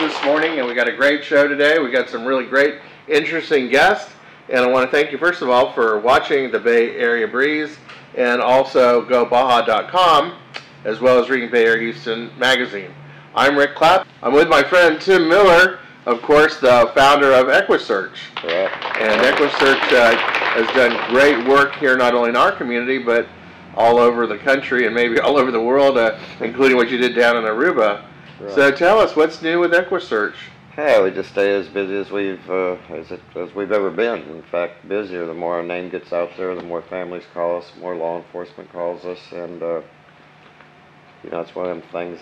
news this morning, and we got a great show today. We got some really great, interesting guests, and I want to thank you first of all for watching the Bay Area Breeze, and also GoBaja.com, as well as reading Bay Area Houston Magazine. I'm Rick Clapp. I'm with my friend Tim Miller, of course, the founder of Equusearch. Correct. And Equusearch has done great work here, not only in our community, but all over the country and maybe all over the world, including what you did down in Aruba. Right. So tell us, what's new with Equusearch? Yeah, we just stay as busy as we've ever been. In fact, busier. The more our name gets out there, the more families call us, the more law enforcement calls us, and you know, it's one of them things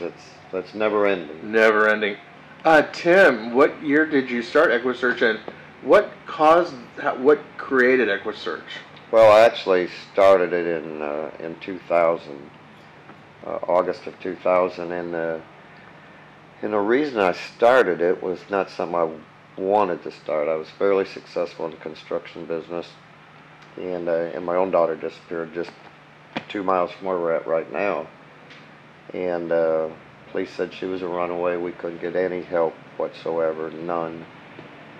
that's never ending. Never ending. Tim, what year did you start Equusearch, and what created Equusearch? Well, I actually started it in 2000, August of 2000, and the reason I started it was not something I wanted to start. I was fairly successful in the construction business, and my own daughter disappeared just 2 miles from where we're at right now. And police said she was a runaway. We couldn't get any help whatsoever, none.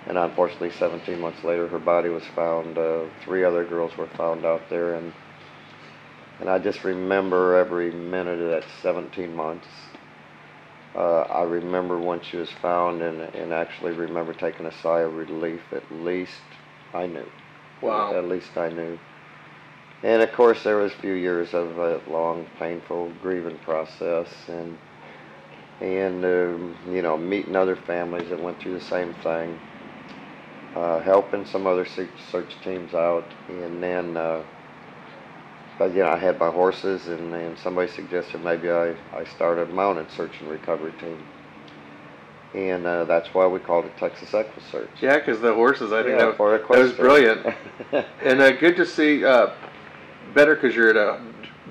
And unfortunately, 17 months later, her body was found. 3 other girls were found out there, and I just remember every minute of that 17 months. I remember when she was found, and actually remember taking a sigh of relief. At least I knew. Wow. At least I knew. And of course, there was a few years of a long, painful grieving process, and you know, meeting other families that went through the same thing, helping some other search teams out, and then, but you know, I had my horses, and somebody suggested maybe I start a mounted search and recovery team, and that's why we called it Texas Equusearch. Yeah, because the horses, I think that was brilliant, and good to see. Better because you're at a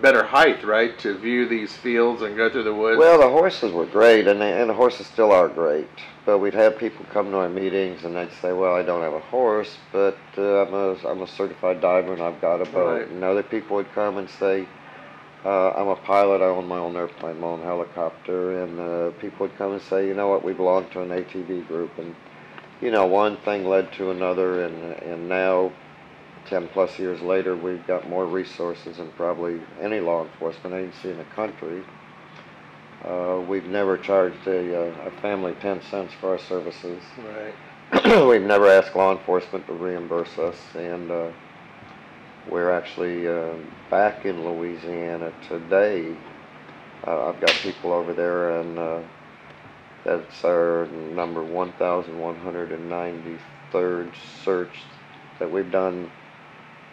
better height, right, to view these fields and go through the woods? Well, the horses were great, and the horses still are great. But we'd have people come to our meetings, and they'd say, well, I don't have a horse, but I'm a certified diver, and I've got a boat. Right. And other people would come and say, I'm a pilot, I own my own airplane, my own helicopter. And people would come and say, you know what, we belong to an ATV group. And, you know, one thing led to another, and now, 10+ years later, we've got more resources than probably any law enforcement agency in the country. We've never charged a family 10 cents for our services. Right. We've never asked law enforcement to reimburse us, and we're actually back in Louisiana today. I've got people over there, and that's our number 1,193rd search that we've done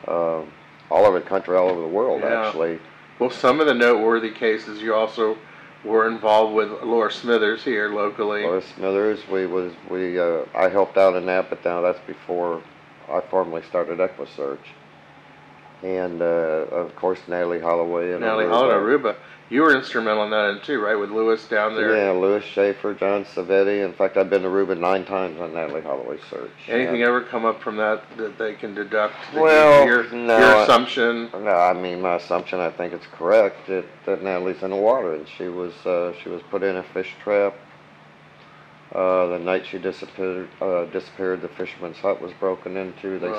all over the country, all over the world, yeah. Actually. Well, some of the noteworthy cases, you also were involved with Laura Smithers here locally. Laura Smithers, I helped out in that, but now that's before I formally started Equusearch. And of course, Natalie Holloway and Aruba. You were instrumental in that too, right? With Lewis down there. Yeah, Lewis Schaefer, John Savetti. In fact, I've been to Aruba 9 times on Natalie Holloway's search. Anything ever come up from that they can deduct? Well, your assumption. No, I mean my assumption. I think it's correct that Natalie's in the water, and she was put in a fish trap. The night she disappeared, the fisherman's hut was broken into. They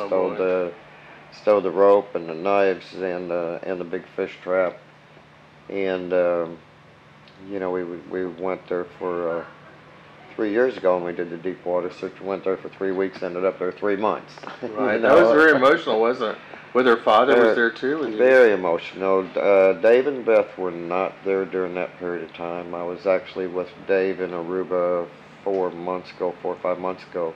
stole the rope and the knives and the big fish trap. And you know, we went there for 3 years ago, and we did the deep water search. We went there for 3 weeks, ended up there 3 months. Right, that was very emotional, wasn't it? With her father was there too. Very emotional. Dave and Beth were not there during that period of time. I was actually with Dave in Aruba 4 or 5 months ago.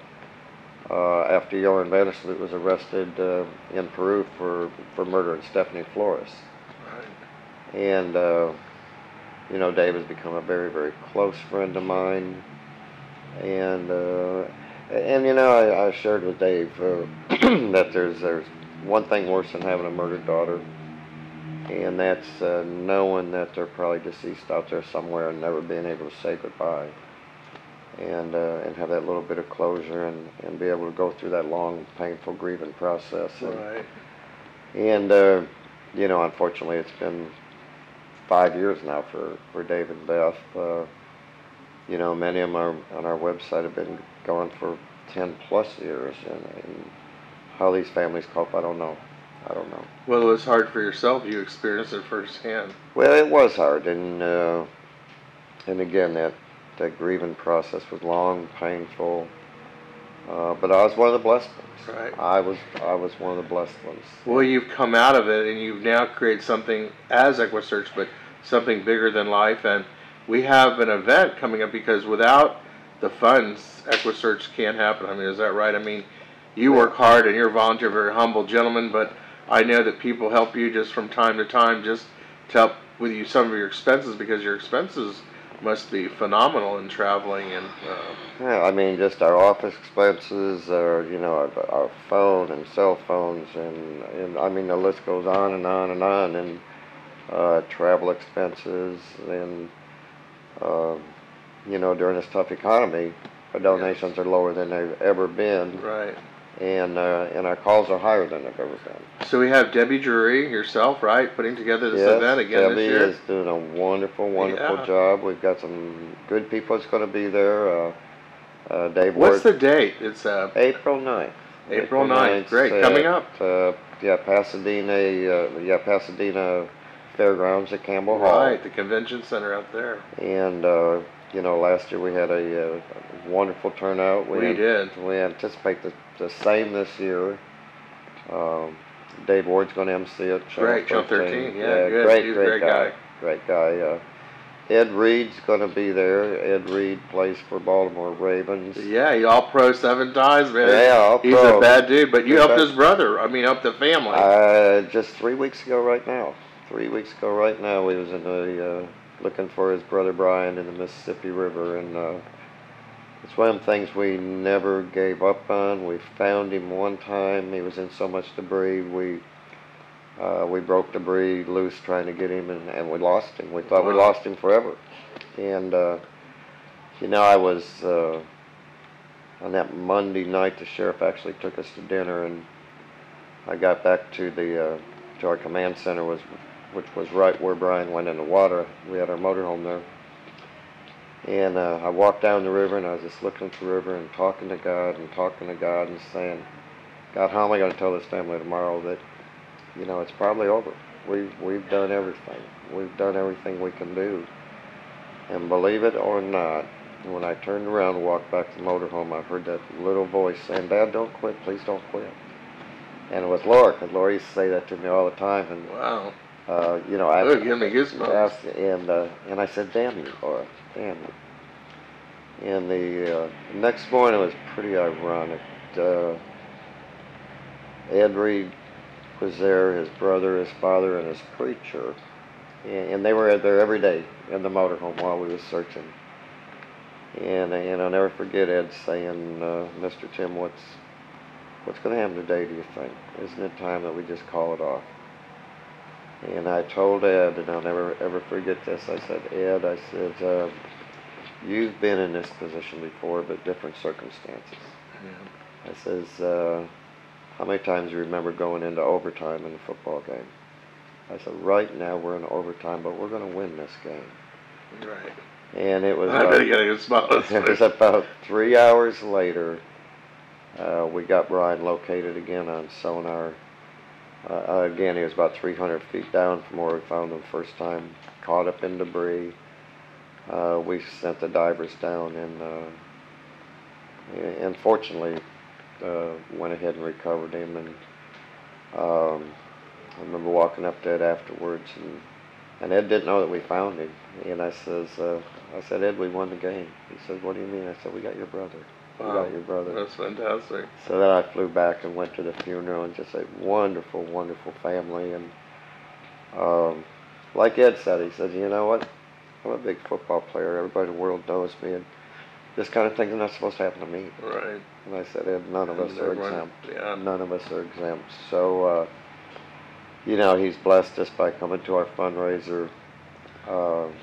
After Joran Vandersloot was arrested in Peru for murdering Stephanie Flores. And, you know, Dave has become a very, very close friend of mine. And you know, I shared with Dave that there's one thing worse than having a murdered daughter, and that's knowing that they're probably deceased out there somewhere and never being able to say goodbye. And have that little bit of closure and be able to go through that long, painful grieving process. Right. And you know, unfortunately, it's been 5 years now for Dave and Beth. you know, many of them are on our website have been going for 10+ years, and how these families cope, I don't know. I don't know. Well, it was hard for yourself. You experienced it firsthand. Well, it was hard, and again, that grieving process was long, painful. But I was one of the blessed ones. Right. I was one of the blessed ones. Well, you've come out of it, and you've now created something as Equusearch, but something bigger than life. And we have an event coming up, because without the funds, Equusearch can't happen. I mean, is that right? I mean, you work hard, and you're a volunteer, very humble gentleman, but I know that people help you just from time to time, just to help with you some of your expenses, because your expenses must be phenomenal in traveling. And yeah, I mean, just our office expenses, you know, our phone and cell phones, and I mean, the list goes on and on and on, and travel expenses, and you know, during this tough economy, our donations are lower than they've ever been. Right. And our calls are higher than they've ever been. So we have Debbie Drury, yourself, right, putting together this event again Debbie this year. is doing a wonderful job. We've got some good people that's going to be there. Dave What's Ward, the date? It's April 9th. April 9th. Great. Coming up. Pasadena Fairgrounds at Campbell Hall. Right, the convention center out there. And you know, last year we had a wonderful turnout. We did. We anticipate the same this year. Dave Ward's going to MC it. Great, Channel 13. Yeah, good. Great, He's great a great guy. Great guy. Ed Reed's going to be there. Ed Reed plays for Baltimore Ravens. Yeah, he all pro 7 times, man. Yeah, all He's pro. a bad dude, but you helped his brother. I mean, helped the family. Just 3 weeks ago right now. 3 weeks ago right now, we was in the looking for his brother Brian in the Mississippi River, and it's one of them things we never gave up on. We found him one time. He was in so much debris. We broke debris loose trying to get him, and we lost him. We thought we lost him forever. And you know, I was on that Monday night, the sheriff actually took us to dinner, and I got back to our command center, which was right where Brian went in the water. We had our motorhome there. And I walked down the river, and I was just looking at the river and talking to God and saying, God, how am I going to tell this family tomorrow that, you know, it's probably over. We've done everything. We've done everything we can do. And believe it or not, when I turned around and walked back to the motorhome, I heard that little voice saying, Dad, don't quit. Please don't quit. And it was Laura, because Laura used to say that to me all the time. And wow. You know, I give me goosebumps. And I said, damn you, Laura, damn you. And the next morning was pretty ironic. Ed Reed was there, his brother, his father, and his preacher. And they were there every day in the motorhome while we were searching. And I'll never forget Ed saying, Mr. Tim, what's going to happen today, do you think? Isn't it time that we just call it off? And I told Ed, and I'll never ever forget this, I said, Ed, I said, you've been in this position before, but different circumstances. Yeah. I says, how many times do you remember going into overtime in a football game? I said, right now we're in overtime, but we're going to win this game. Right. And it was it was about 3 hours later, we got Brian located again on sonar. Again, he was about 300 feet down from where we found him first time, caught up in debris. We sent the divers down, and fortunately went ahead and recovered him. And I remember walking up to Ed afterwards, and Ed didn't know that we found him. And I said, Ed, we won the game. He said, what do you mean? I said, we got your brother. Wow. We got your brother. That's fantastic. So then I flew back and went to the funeral, and just a wonderful, wonderful family. And like Ed said, he said, you know what? I'm a big football player. Everybody in the world knows me, and this kind of thing's not supposed to happen to me. Right. And I said, Ed, none of us are exempt. Yeah. None of us are exempt. So, you know, he's blessed us by coming to our fundraiser.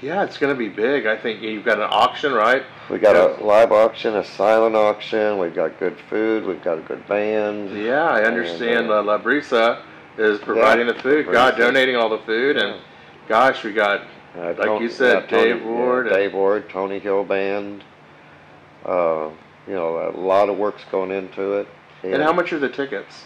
Yeah, it's going to be big. I think you've got an auction, right? We got a live auction, a silent auction. We've got good food. We've got a good band. Yeah, I understand. La Brisa is providing the food. God, donating all the food, and gosh, we got Like you said, Dave Ward. Dave Ward, Tony Hill Band. You know, a lot of work's going into it. And how much are the tickets?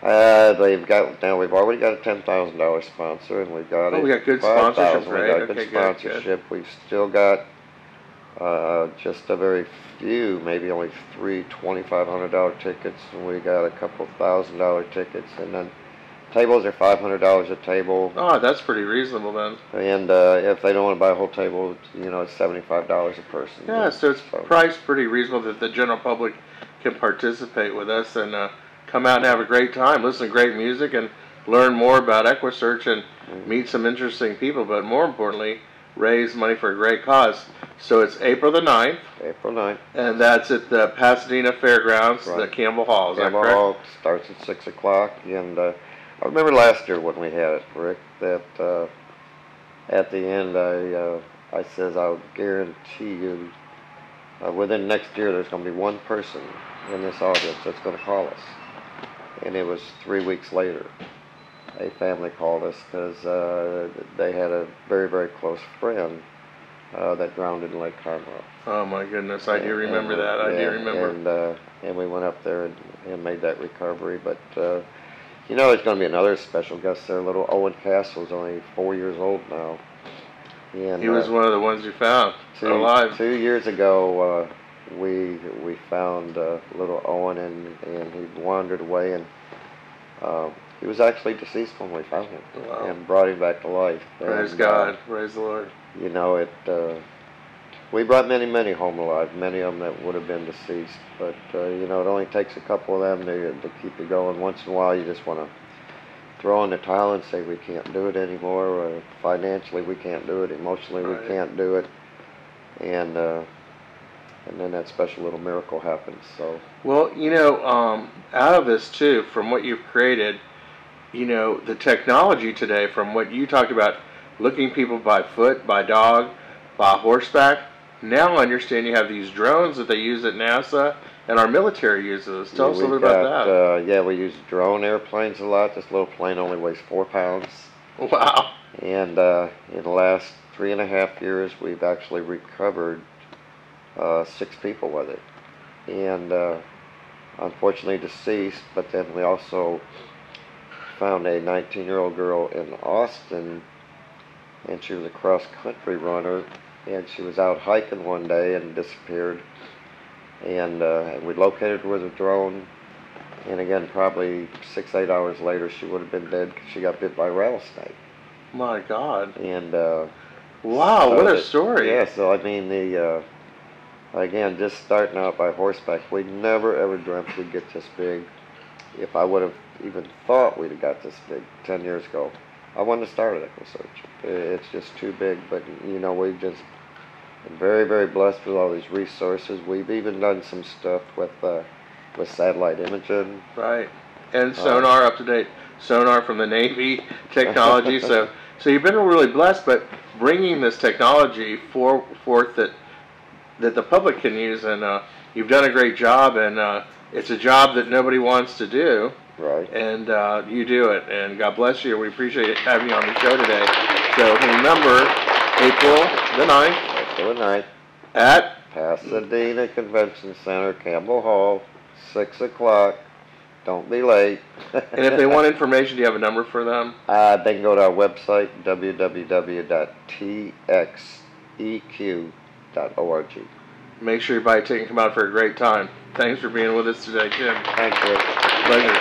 We've already got a $10,000 sponsor, and we've got we got good sponsorship, right? We got good sponsorship. Good. We've still got just a very few, maybe only 3 $2,500 tickets, and we got a couple $1,000 tickets, and then tables are $500 a table. Oh, that's pretty reasonable then. And if they don't want to buy a whole table, you know, it's $75 a person. Yeah, so it's priced pretty reasonable that the general public can participate with us and come out and have a great time, listen to great music, and learn more about Equusearch and meet some interesting people, but more importantly, raise money for a great cause. So it's April the 9th. April 9th. And that's at the Pasadena Fairgrounds, the Campbell Hall. Is that correct? Campbell Hall starts at 6 o'clock. And I remember last year when we had it, Rick, that at the end I says, I'll guarantee you within next year there's going to be one person in this audience that's going to call us. And it was 3 weeks later. A family called us because they had a very, very close friend that drowned in Lake Conroe. Oh my goodness, I do remember that. I do remember. And we went up there and made that recovery. But you know, there's going to be another special guest there. Little Owen Castle's only 4 years old now. And he was one of the ones you found alive. 2 years ago, we found little Owen, and he wandered away, and he was actually deceased when we found him. Wow. And brought him back to life. Praise God, praise the Lord. You know, we brought many home alive, many of them that would have been deceased, but you know, it only takes a couple of them to keep you going. Once in a while you just want to throw in the towel and say we can't do it anymore, or financially we can't do it, emotionally we can't do it, and then that special little miracle happens. So, well, you know, out of this too, from what you've created, you know, the technology today, from what you talked about, looking people by foot, by dog, by horseback, now I understand you have these drones that they use at NASA and our military uses. Tell us a little bit about that. Yeah, we use drone airplanes a lot. This little plane only weighs 4 pounds. Wow. And in the last 3.5 years, we've actually recovered 6 people with it. And unfortunately deceased, but then we also found a 19-year-old girl in Austin, and she was a cross-country runner, and she was out hiking one day and disappeared, and we located her with a drone, and again, probably 6-8 hours later, she would have been dead because she got bit by a rattlesnake. My God. And wow, so what a story. Yeah, so I mean, again, just starting out by horseback, we never ever dreamt we'd get this big. If I would have even thought we'd have got this big 10 years ago, I wouldn't have started Equusearch. It's just too big, but you know, we've just been very blessed with all these resources. We've even done some stuff with satellite imaging. Right, and sonar, up to date sonar from the Navy technology. so you've been really blessed, but bringing this technology forth that the public can use, and you've done a great job, and it's a job that nobody wants to do. Right. And you do it, and God bless you. We appreciate having you on the show today. So remember, April the 9th. April the 9th. At Pasadena Convention Center, Campbell Hall, 6 o'clock. Don't be late. And if they want information, do you have a number for them? They can go to our website, www.txeq.org. Make sure you buy a ticket and come out for a great time. Thanks for being with us today, Tim. Thank you. Pleasure.